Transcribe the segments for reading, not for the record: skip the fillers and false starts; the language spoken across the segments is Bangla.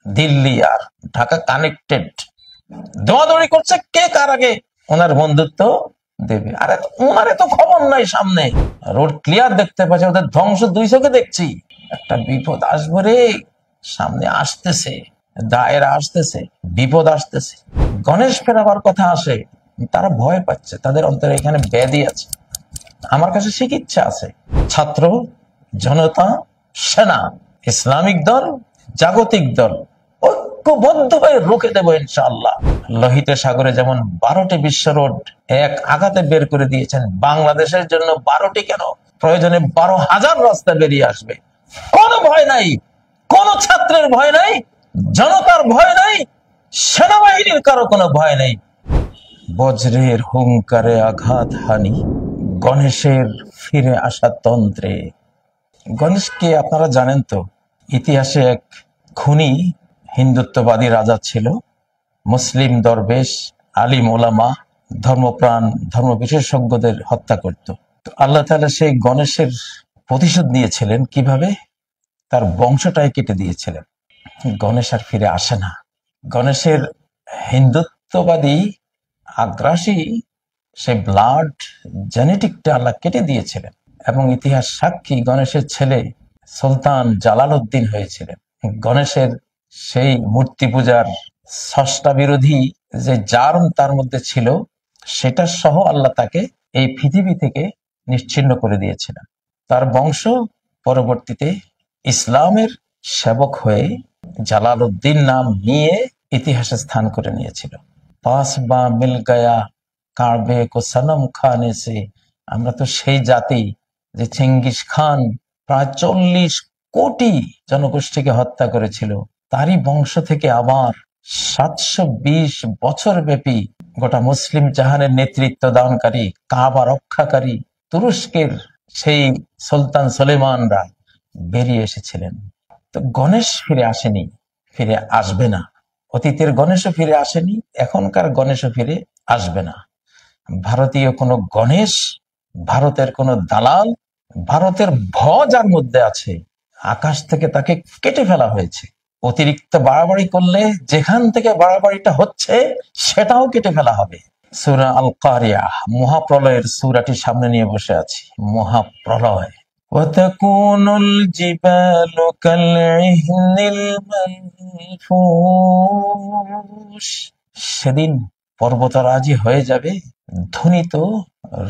দিল্লি আর ঢাকা কানেক্টেড, দৌড়াদৌড়ি করছে কে কার আগে ওনার বন্ধুত্ব দেবে। আরে ওনার তো খবর নাই, সামনে রোড ক্লিয়ার দেখতে পাচ্ছে, ওদের ধ্বংস দুই চোখে দেখছি। একটা বিপদ আসবে রে, সামনে আসতেছে, দায়েরা আসতেছে, বিপদ আসতেছে। গণেশ ফেরাবার কথা আসে, তারা ভয় পাচ্ছে, তাদের অন্তরে এখানে ব্যাধি আছে। আমার কাছে চিকিৎসা আছে। ছাত্র জনতা, সেনা, ইসলামিক দল, জাগতিক দল ঐক্যবদ্ধ হয়ে রুখে দেবো ইনশাআল্লাহ। লোহিত সাগরে যেমন 12টি বিশ্ব রোড এক আঘাতে বের করে দিয়েছেন, বাংলাদেশের জন্য 12টি কেন, প্রয়োজনে 12,000 রাস্তা বেরিয়ে আসবে। কোনো ভয় নাই, কোন ছাত্রের ভয় নাই, জনতার ভয় নাই, সেনাবাহিনীর কারো কোনো ভয় নেই। বজ্রের হুঙ্কারে আঘাত হানি, গণেশের ফিরে আসা তন্ত্রে। গণেশকে আপনারা জানেন তো, ইতিহাসে এক খুনি হিন্দুত্ববাদী রাজা ছিল, মুসলিম দরবেশ, আলিম ওলামা, ধর্মপ্রাণ, ধর্ম বিশেষজ্ঞদের হত্যা করত। আল্লাহ তাআলা সেই গণেশের প্রতিশোধ নিয়েছিলেন কিভাবে? তার বংশটাই কেটে দিয়েছিলেন। গণেশ আর ফিরে আসে না। গণেশের হিন্দুত্ববাদী আগ্রাসী সে ব্লাড জেনেটিকটা আল্লাহ কেটে দিয়েছিলেন, এবং ইতিহাস সাক্ষী গণেশের ছেলে সুলতান জালালউদ্দিন হয়েছিলেন। গণেশের সেই মূর্তি পূজার স্রষ্টা বিরোধী যে জার্ম তার মধ্যে ছিল, সেটা সহ আল্লাহ তাকে এই পৃথিবী থেকে নিশ্চিহ্ন করে দিয়েছিলেন। তার বংশ পরবর্তীতে ইসলামের সেবক হয়ে জালালউদ্দিন নাম নিয়ে ইতিহাসে স্থান করে নিয়েছিল। পাস বা মিল গায়া কারবে কো সনম খানে সে, আমরা তো সেই জাতি যে চেঙ্গিস খান প্রায় 40 কোটি জনগোষ্ঠীকে হত্যা করেছিল, তারই বংশ থেকে আবার 720 বছর ব্যাপী গোটা মুসলিম জাহানের নেতৃত্ব দানকারী, কাবা রক্ষাকারী তুরস্কের সেই সুলতান সুলেমানরা বেরিয়ে এসেছিলেন। তো গণেশ ফিরে আসেনি, ফিরে আসবে না। অতীতের গণেশও ফিরে আসেনি, এখনকার গণেশও ফিরে আসবে না। ভারতীয় কোনো গণেশ, ভারতের কোনো দালাল, ভারতের যার মধ্যে আছে, আকাশ থেকে তাকে কেটে ফেলা হয়েছে। অতিরিক্ত বাড়াবাড়ি করলে যেখান থেকে বাড়াবাড়িটা হচ্ছে সেটাও কেটে ফেলা হবে। সূরা আল কারিয়া, মহাপ্রলয়ের সূরাটি সামনে নিয়ে বসে আছি। মহাপ্রলয়। ওয়াতাকুনুল জিবালু কালইহনিল মানফুশ, সেদিন পর্বতরাজি হয়ে যাবে ধ্বনিত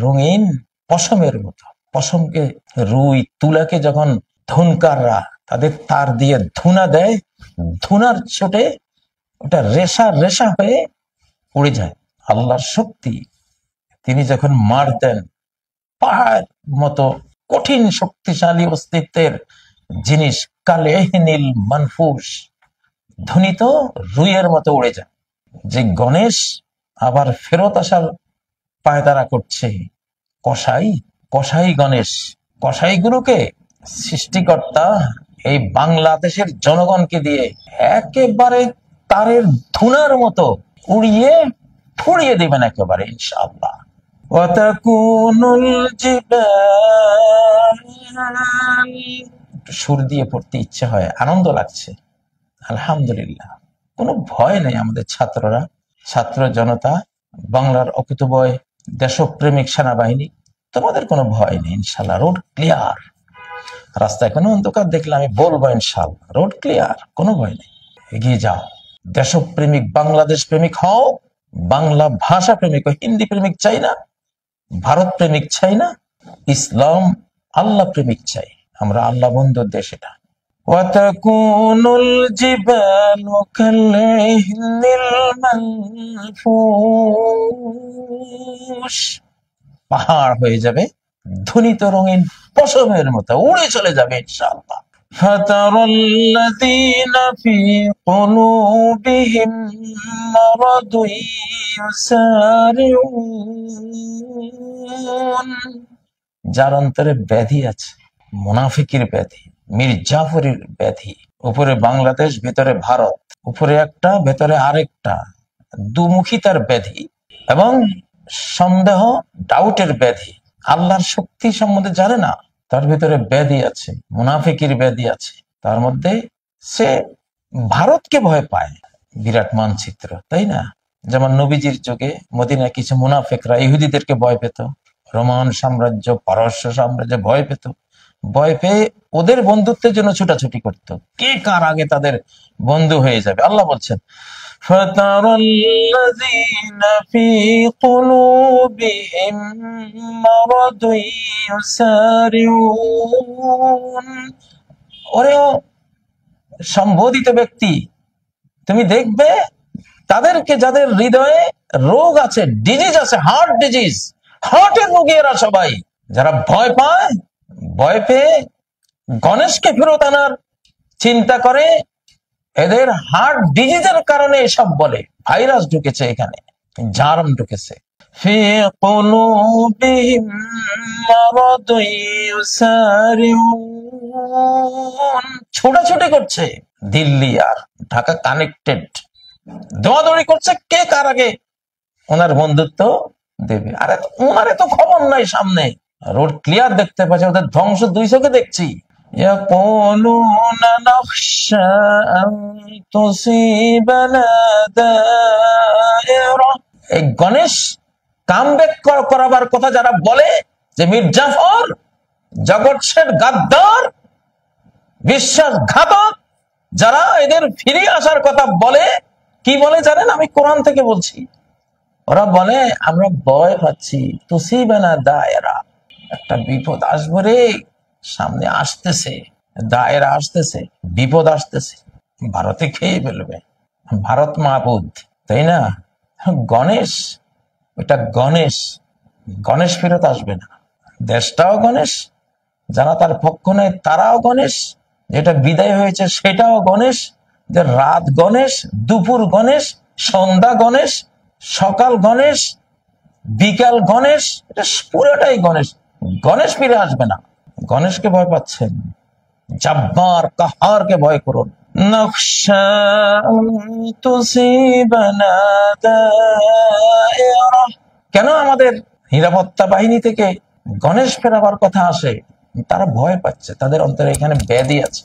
রঙিন পশমের মতো। পশমকে, রুই তুলাকে যখন ধুনকাররা তাদের তার দিয়ে ধুনা দেয়, ধুনার ছোটে ওটা রেশা রেশা হয়ে উড়ে যায়। আল্লাহর শক্তি, তিনি যখন মার দেন, পাহাড় মতো কঠিন শক্তিশালী অস্তিত্বের জিনিস কালেহনিল মানফুস, ধ্বনিত রুইয়ের মতো উড়ে যায়। যে গণেশ আবার ফেরত আসার পায়তারা করছে, কসাই, কসাই গণেশ, কসাইগুলোকে সৃষ্টিকর্তা এই বাংলাদেশের জনগণকে দিয়ে একেবারে তারের ধুনার মতো উড়িয়ে ফুড়িয়ে দেবেন একেবারে ইনশাআল্লাহ। ওয়াতাকুনুল জিবাল, সুর দিয়ে পড়তে ইচ্ছে হয়, আনন্দ লাগছে। আলহামদুলিল্লাহ, কোনো ভয় নেই আমাদের ছাত্ররা, ছাত্র জনতা, বাংলার অকুতোভয় দেশপ্রেমিক সেনাবাহিনী, তোমাদের কোনো ভয় নেই ইনশাল্লাহ। রোড ক্লিয়ার, রাস্তায় কোনো অন্ধকার দেখলে আমি বলবো ইনশাল্লাহ রোড ক্লিয়ার, কোনো ভয় নেই। এগিয়ে যাও, দেশপ্রেমিক বাংলাদেশ প্রেমিক হও, বাংলা ভাষা প্রেমিক, হিন্দি প্রেমিক চাই না, ভারত প্রেমিক চাই না, ইসলাম আল্লাহ প্রেমিক চাই। আমরা আল্লাহ বন্ধুর দেশ এটা। ওয়াতাকুনুল জিবালু কালইহনিল মানফুশ, পাহাড় হয়ে যাবে ধ্বনিত রঙিন পশমের মতো, উড়ে চলে যাবে ইনশাআল্লাহ। ফাতারাল্লাযীনা ফী কুলুবিহিম মারাদুন ইউসারিউন, যার অন্তরে ব্যাধি আছে, মুনাফিকের ব্যাধি, মীর জাফরের ব্যাধি, উপরে বাংলাদেশ, ভিতরে ভারত, উপরে একটা ভেতরে আরেকটা, দুমুখিতার ব্যাধি এবং সন্দেহ, ডাউটের ব্যাধি, আল্লাহর শক্তি সম্বন্ধে জানে না, তার ভিতরে ব্যাধি আছে, মুনাফিকের ব্যাধি আছে। তার মধ্যে সে ভারতকে ভয় পায়। বিরাট মানচিত্র, তাই না? যেমন নবীজির যুগে মদিনায় কিছু মুনাফিকরা ইহুদিদেরকে ভয় পেত, রোমান সাম্রাজ্য, পারস্য সাম্রাজ্য ভয় পেত। ভয় পেয়ে ওদের বন্ধুত্বের জন্য ছুটাছুটি করত, কে কার আগে তাদের বন্ধু হয়ে যাবে। আল্লাহ বলছেন, فَتَرَى الَّذِينَ فِي قُلُوبِهِم مَّرَضٌ يُسَارِعُونَ। ওরে সম্বোধিত ব্যক্তি, তুমি দেখবে তাদেরকে যাদের হৃদয়ে রোগ আছে, ডিজিজ আছে, হার্ট ডিজিজ, হার্টের রোগী এরা সবাই। যারা ভয় পায়, ভয় পেয়ে গণেশকে ফেরত আনার চিন্তা করে, এদের হার্ট ডিজিজের কারণে এসব বলে। ভাইরাস ঢুকেছে, এখানে জার্ম ঢুকেছে। ফি কুলুবিহিম মারাদুন ইউসারিউন, ছোটাছুটি করছে। দিল্লি আর ঢাকা কানেক্টেড, দৌড়াদৌড়ি করছে কে কার আগে ওনার বন্ধুত্ব দেবে। আরে ওনার তো খবর নাই সামনে, রোড ক্লিয়ার দেখতে পাচ্ছে, ওদের ধ্বংস দুই চোখে দেখছি। ইয়াকুলুনা নাখশা আন তুসিবানা দায়রা। এই গণেশ কামব্যাক করাবার কথা যারা বলে, যে মীর জাফর জগৎ শেঠ গাদ্দার বিশ্বাসঘাতক, যারা এদের ফিরে আসার কথা বলে, কি বলে জানেন? আমি কোরআন থেকে বলছি। ওরা বলে আমরা ভয় পাচ্ছি, তুসিবানা দায়রা, একটা বিপদ আসবে রে, সামনে আসতেছে, দায়রা আসতেছে, বিপদ আসতেছে, ভারতে খেয়ে ফেলবে, ভারত মাহবুদ, তাই না? গণেশ, ওইটা গণেশ, গণেশ ফেরত আসবে না। দেশটাও গণেশ, যারা তার পক্ষ নেয় তারাও গণেশ, যেটা বিদায় হয়েছে সেটাও গণেশ, যে রাত গণেশ, দুপুর গণেশ, সন্ধ্যা গণেশ, সকাল গণেশ, বিকাল গণেশ, এটা পুরোটাই গণেশ। গণেশ ফিরে আসবে না। গণেশকে ভয় পাচ্ছেন, জব্বার কাহারকে ভয় করুন। নকশা তুসিবানা দায়রা। কেন আমাদের নিরাপত্তা বাহিনী থেকে গণেশ ফেরাবার কথা আসে? তারা ভয় পাচ্ছে, তাদের অন্তরে এখানে ব্যাধি আছে।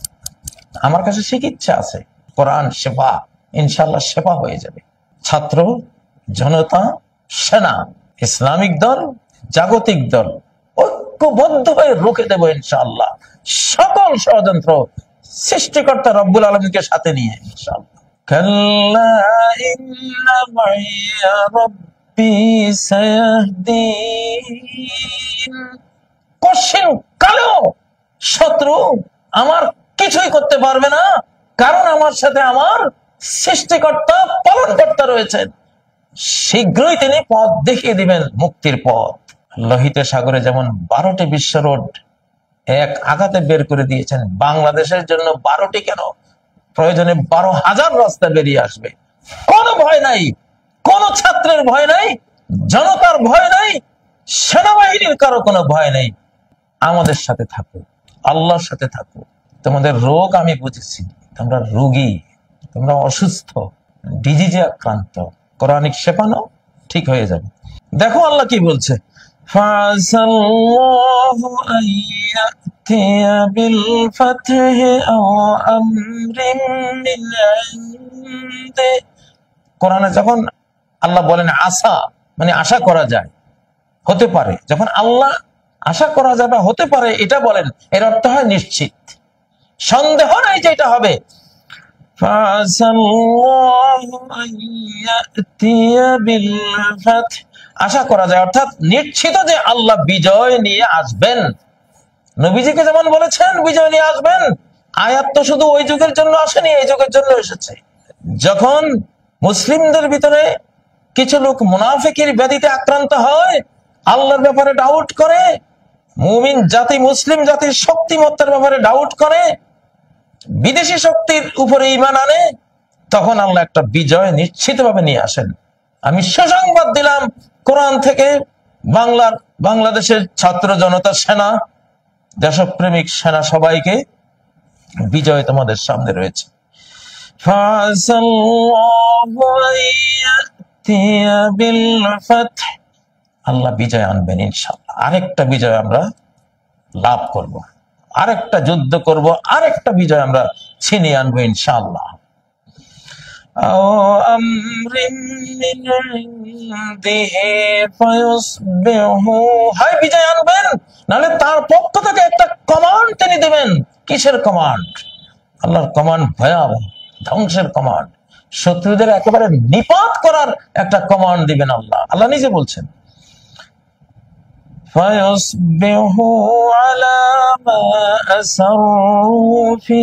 আমার কাছে চিকিৎসা আছে, কোরআন শেফা, ইনশাল্লাহ শেফা হয়ে যাবে। ছাত্র জনতা, সেনা, ইসলামিক দল, জাগতিক দল ঐক্যবদ্ধ হয়ে রুখে দেব ইনশাআল্লাহ সকল ষড়যন্ত্র, সৃষ্টিকর্তা রব্বুল আলমীকে সাথে নিয়ে ইনশাআল্লাহ। কাল্লা ইন্না মাইয়া রাব্বি সায়াহদিন। কঠিন কালেও শত্রু আমার কিছুই করতে পারবে না, কারণ আমার সাথে আমার সৃষ্টিকর্তা, পালনকর্তা রয়েছেন। শীঘ্রই তিনি পথ দেখিয়ে দিবেন, মুক্তির পথ। লোহিত সাগরে যেমন 12টি বিশ্ব রোড এক আঘাতে বের করে দিয়েছেন, বাংলাদেশের জন্য 12টি কেন, প্রয়োজনে 12,000 রাস্তা বেরিয়ে আসবে। কোনো ভয় নাই, কোন ছাত্রের ভয় নাই, জনতার ভয় নাই, সেনাবাহিনীর কারো কোনো ভয় নেই। আমাদের সাথে থাকো, আল্লাহর সাথে থাকো। তোমাদের রোগ আমি বুঝেছি, তোমরা রোগী, তোমরা অসুস্থ, ডিজিজে আক্রান্ত, কোরআনিক শেফানো ঠিক হয়ে যাবে। দেখো আল্লাহ কি বলছে, ফাসাল্লাহু আইয়াতিয়া বিল ফাতহি আও আমরিন মিন ইনদি। কোরআনে যখন আল্লাহ বলেন আশা, মানে আশা করা যায়, হতে পারে, যখন আল্লাহ আশা করা যাবে হতে পারে এটা বলেন, এর অর্থ হয় নিশ্চিত, সন্দেহ নাই যে এটা হবে। আশা করা যায় অর্থাৎ নিশ্চিত যে আল্লাহ বিজয় নিয়ে আসবেন। নবীজিকে যেমন বলেছেন বিজয় নিয়ে আসবেন, আয়াত তো শুধু ওই যুগের জন্য আসেনি, এই যুগের জন্য এসেছে। যখন মুসলিমদের ভিতরে কিছু লোক মুনাফিকের ব্যাধিতে আক্রান্ত হয়, আল্লাহর ব্যাপারে ডাউট করে, মুমিন জাতি, মুসলিম জাতির শক্তিমত্তার ব্যাপারে ডাউট করে, বিদেশি শক্তির উপরে ঈমান আনে, তখন আল্লাহ একটা বিজয় নিশ্চিতভাবে নিয়ে আসেন। আমি সুসংবাদ দিলাম কোরআন থেকে, বাংলাদেশের ছাত্র জনতা, সেনা, দেশপ্রেমিক সেনা সবাইকে, বিজয় তোমাদের সামনে রয়েছে। আল্লাহ বিজয় আনবেন ইনশাআল্লাহ। আরেকটা বিজয় আমরা লাভ করব, আরেকটা যুদ্ধ করব, আরেকটা বিজয় আমরা ছিনিয়ে আনবো ইনশাআল্লাহ। আও আমরিন মিন ইনদিহি ফায়ুসবিহু, হয় বিজয় আনবেন, নাহলে তার পক্ষ থেকে একটা কমান্ড তিনি দেবেন। কিসের কমান্ড? আল্লাহর কমান্ড ভয়াবহ, ধ্বংসের কমান্ড, শত্রুদের একেবারে নিপাত করার একটা কমান্ড দিবেন আল্লাহ। আল্লাহ নিজে বলছেন, فَيُصْبِحُوا عَلَى مَا أَسَرُّوا فِي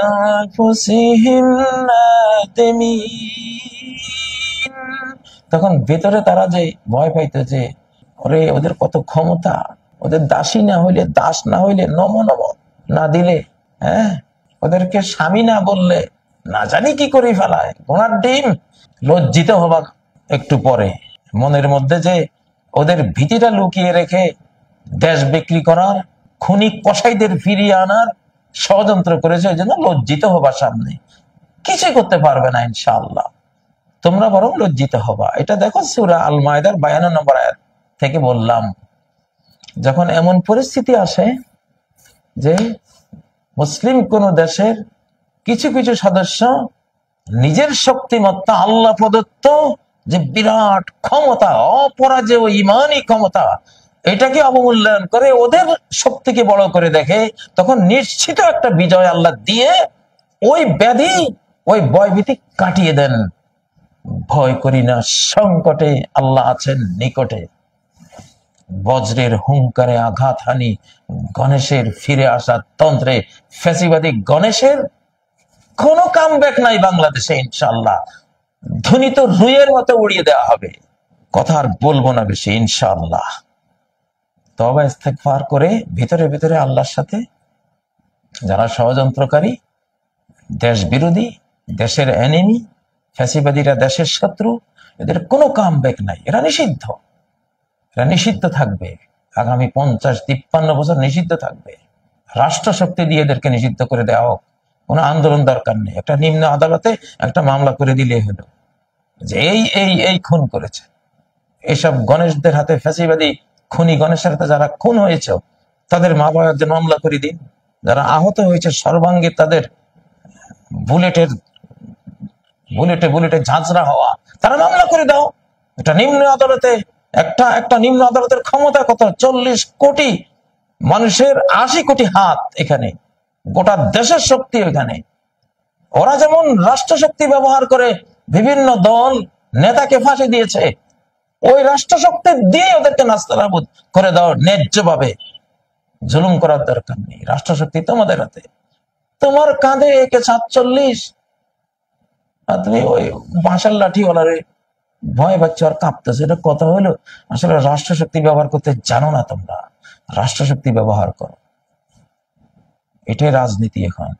أَنفُسِهِمْ نَادِمِينَ। তখন ভেতরে তারা যে ভয় পাইতো যে ওরে ওদের কত ক্ষমতা, ওদের দাসী না হইলে, দাস না হইলে, নম না দিলে, হ্যাঁ, ওদেরকে স্বামী না বললে না জানি কি করে ফেলায়, ঘোড়ার ডিম। লজ্জিত হবা একটু পরে, মনের মধ্যে যে ওদের ভীতিটা লুকিয়ে রেখে দেশ বিক্রি করার, খুনি কসাইদের ফিরিয়ে আনার ষড়যন্ত্র করেছে, ওই জন্য লজ্জিত হবা। সামনে কিছুই করতে পারবে না ইনশাআল্লাহ, তোমরা বরং লজ্জিত হবা। এটা দেখো সূরা আল মায়েদার 52 নম্বর আয়াত থেকে বললাম, যখন এমন পরিস্থিতি আসে যে মুসলিম কোন দেশের কিছু কিছু সদস্য নিজের শক্তিমত্তা, আল্লাহ প্রদত্ত যে বিরাট ক্ষমতা, অপরাজেয় ইমানি ক্ষমতা, এটাকে অবমূল্যায়ন করে ওদের শক্তিকে বড় করে দেখে, তখন নিশ্চিত একটা বিজয় আল্লাহ দিয়ে ওই ব্যাধি, ওই ভয়ভীতি কাটিয়ে দেন। ভয় করি না, সংকটে আল্লাহ আছেন নিকটে। বজ্রের হুঙ্কারে আঘাত হানি, গণেশের ফিরে আসার তন্ত্রে, ফ্যাসিবাদী গণেশের কোনো কামব্যাক নাই বাংলাদেশে ইনশাআল্লাহ। ধ্বনিত রুইয়ের মতো উড়িয়ে দেওয়া হবে। কথা আর বলবো না বেশি ইনশাআল্লাহ। তওবা ইস্তেগফার করে ভিতরে ভিতরে আল্লাহর সাথে যারা ষড়যন্ত্রকারী, দেশ বিরোধী, দেশের এনিমি, ফ্যাসিবাদীরা দেশের শত্রু, এদের কোনো কামব্যাক নাই। এরা নিষিদ্ধ, এরা নিষিদ্ধ থাকবে। আগামী 50-53 বছর নিষিদ্ধ থাকবে। রাষ্ট্র শক্তি দিয়ে এদেরকে নিষিদ্ধ করে দেওয়া হোক, কোনো আন্দোলন দরকার নেই। একটা নিম্ন আদালতে একটা মামলা করে দিলেই হলো যে এই এই এই খুন করেছে। এইসব গণেশদের হাতে, ফ্যাসিবাদী খুনি গণেশের হাতে যারা খুন হয়েছে, তাদের মা বাবার মামলা করে দিন। যারা আহত হয়েছে সর্বাঙ্গে, তাদের বুলেটে বুলেটে ঝাঁঝরা হওয়া, তারা মামলা করে দাও। এটা নিম্ন আদালতে, একটা নিম্ন আদালতের ক্ষমতা কত? 40 কোটি মানুষের 80 কোটি হাত এখানে, গোটা দেশের শক্তি ওইখানে। ওরা যেমন রাষ্ট্র শক্তি ব্যবহার করে বিভিন্ন দল নেতাকে ফাঁসি দিয়েছে, ওই রাষ্ট্র শক্তি দিয়ে ওদেরকে নাস্তানাবুদ করে দাও ন্যায্যভাবে। জুলুম করার দরকার নেই, রাষ্ট্র শক্তি তোমাদের হাতে। তোমার কাঁধে একে 47, আর তুমি ওই বাঁশের লাঠিওয়ালারে ভয় পাচ্ছ আর কাঁপতেছে। এটা কথা হলো? আসলে রাষ্ট্র শক্তি ব্যবহার করতে জানো না তোমরা। রাষ্ট্র শক্তি ব্যবহার করো, এটাই রাজনীতি। এখন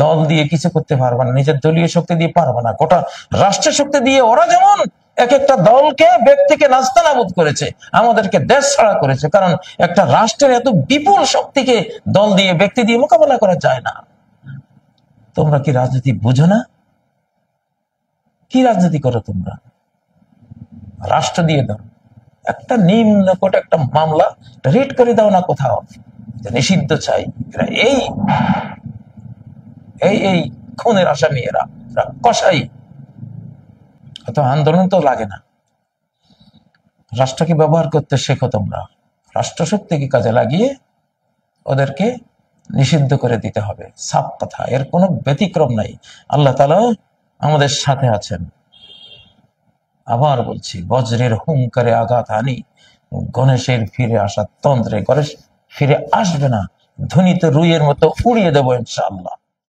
দল দিয়ে কিছু করতে পারবে না, নিজের দলীয় শক্তি দিয়ে পারবে না, গোটা রাষ্ট্র শক্তি দিয়ে ওরা যেমন এক একটা দলকে, ব্যক্তিকে নাস্তানাবুদ করেছে, আমাদেরকে দেশ ছাড়া করেছে। কারণ একটা রাষ্ট্রের এত বিপুল শক্তিকে দল দিয়ে, ব্যক্তি দিয়ে মোকাবেলা করা যায় না। তোমরা কি রাজনীতি বুঝো না? কি রাজনীতি করো তোমরা? রাষ্ট্র দিয়ে দাও, একটা নিম্ন কোর্টে একটা মামলা রিট করে দাও না কোথাও, নিষিদ্ধ চাই। এই এই এই খুনের আসামি, এরা কসাই। এত আন্দোলন তো লাগে না। রাষ্ট্রকে ব্যবহার করতে শেখো তোমরা। রাষ্ট্র শক্তিকে কাজে লাগিয়ে ওদেরকে নিষিদ্ধ করে দিতে হবে, সাফ কথা, এর কোনো ব্যতিক্রম নাই। আল্লাহ তাআলা আমাদের সাথে আছেন। আবার বলছি, বজ্রের হুঙ্কারে আঘাত হানি, গণেশের ফিরে আসার তন্ত্রে। গণেশ ফিরে আসবে না, ধ্বনিত রুইয়ের মতো উড়িয়ে দেবো ইনশাআল্লাহ।